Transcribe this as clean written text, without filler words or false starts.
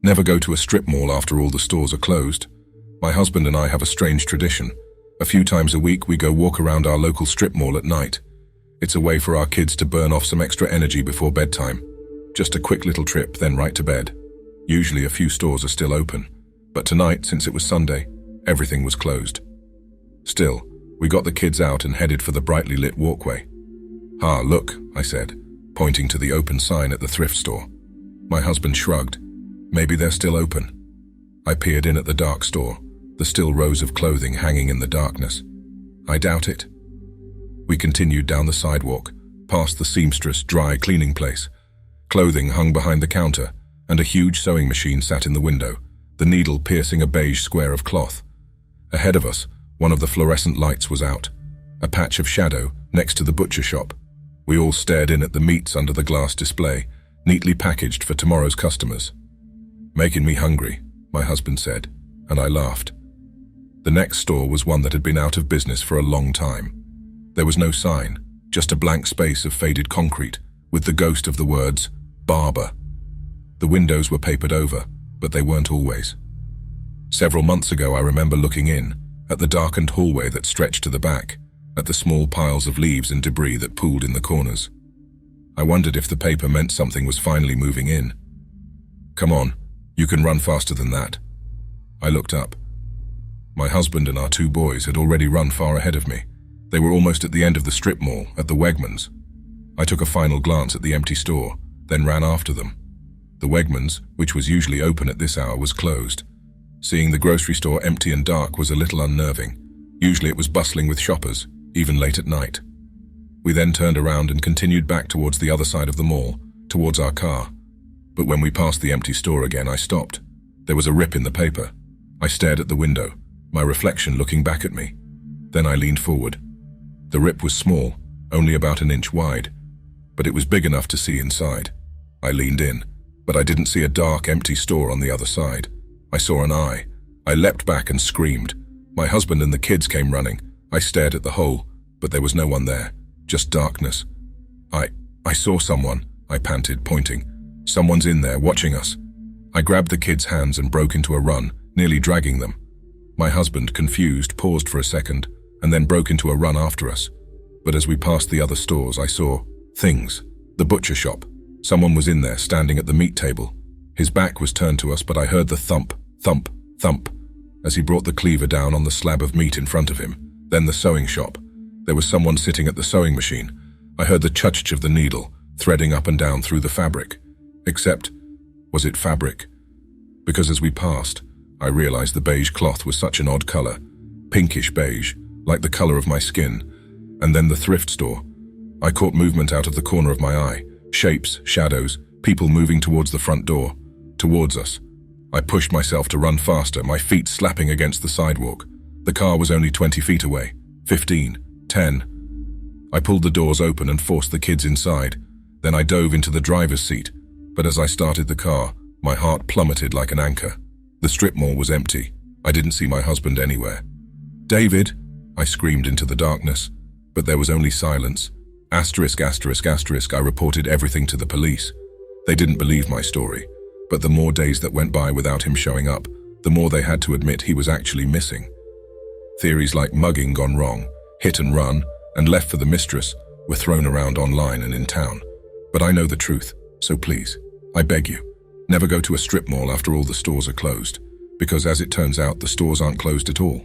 Never go to a strip mall after all the stores are closed. My husband and I have a strange tradition. A few times a week we go walk around our local strip mall at night. It's a way for our kids to burn off some extra energy before bedtime. Just a quick little trip, then right to bed. Usually a few stores are still open, but tonight, since it was Sunday, everything was closed. Still, we got the kids out and headed for the brightly lit walkway. "Ah, look," I said, pointing to the open sign at the thrift store. My husband shrugged. "Maybe they're still open." I peered in at the dark store, the still rows of clothing hanging in the darkness. "I doubt it." We continued down the sidewalk, past the seamstress dry cleaning place. Clothing hung behind the counter, and a huge sewing machine sat in the window, the needle piercing a beige square of cloth. Ahead of us, one of the fluorescent lights was out, a patch of shadow next to the butcher shop. We all stared in at the meats under the glass display, neatly packaged for tomorrow's customers. "Making me hungry," my husband said, and I laughed. The next store was one that had been out of business for a long time. There was no sign, just a blank space of faded concrete, with the ghost of the words, "Barber." The windows were papered over, but they weren't always. Several months ago I remember looking in, at the darkened hallway that stretched to the back, at the small piles of leaves and debris that pooled in the corners. I wondered if the paper meant something was finally moving in. "Come on, you can run faster than that." I looked up. My husband and our 2 boys had already run far ahead of me. They were almost at the end of the strip mall, at the Wegmans. I took a final glance at the empty store, then ran after them. The Wegmans, which was usually open at this hour, was closed. Seeing the grocery store empty and dark was a little unnerving. Usually it was bustling with shoppers, even late at night. We then turned around and continued back towards the other side of the mall, towards our car. But when we passed the empty store again, I stopped. There was a rip in the paper. I stared at the window, my reflection looking back at me. Then I leaned forward. The rip was small, only about an inch wide, but it was big enough to see inside. I leaned in, but I didn't see a dark, empty store on the other side. I saw an eye. I leapt back and screamed. My husband and the kids came running. I stared at the hole, but there was no one there, just darkness. I saw someone, I panted, pointing. "Someone's in there, watching us." I grabbed the kids' hands and broke into a run, nearly dragging them. My husband, confused, paused for a second, and then broke into a run after us. But as we passed the other stores, I saw things. The butcher shop. Someone was in there, standing at the meat table. His back was turned to us, but I heard the thump, thump, thump, as he brought the cleaver down on the slab of meat in front of him. Then the sewing shop. There was someone sitting at the sewing machine. I heard the chutch of the needle, threading up and down through the fabric. Except, was it fabric? Because as we passed, I realized the beige cloth was such an odd color, pinkish beige, like the color of my skin. And then the thrift store. I caught movement out of the corner of my eye, shapes, shadows, people moving towards the front door, towards us. I pushed myself to run faster, my feet slapping against the sidewalk. The car was only 20 feet away, 15, 10. I pulled the doors open and forced the kids inside. Then I dove into the driver's seat, but as I started the car, my heart plummeted like an anchor. The strip mall was empty. I didn't see my husband anywhere. "David!" I screamed into the darkness, but there was only silence. Asterisk, asterisk, asterisk, I reported everything to the police. They didn't believe my story, but the more days that went by without him showing up, the more they had to admit he was actually missing. Theories like mugging gone wrong, hit and run, and left for the mistress were thrown around online and in town. But I know the truth, so please, I beg you, never go to a strip mall after all the stores are closed, because as it turns out, the stores aren't closed at all.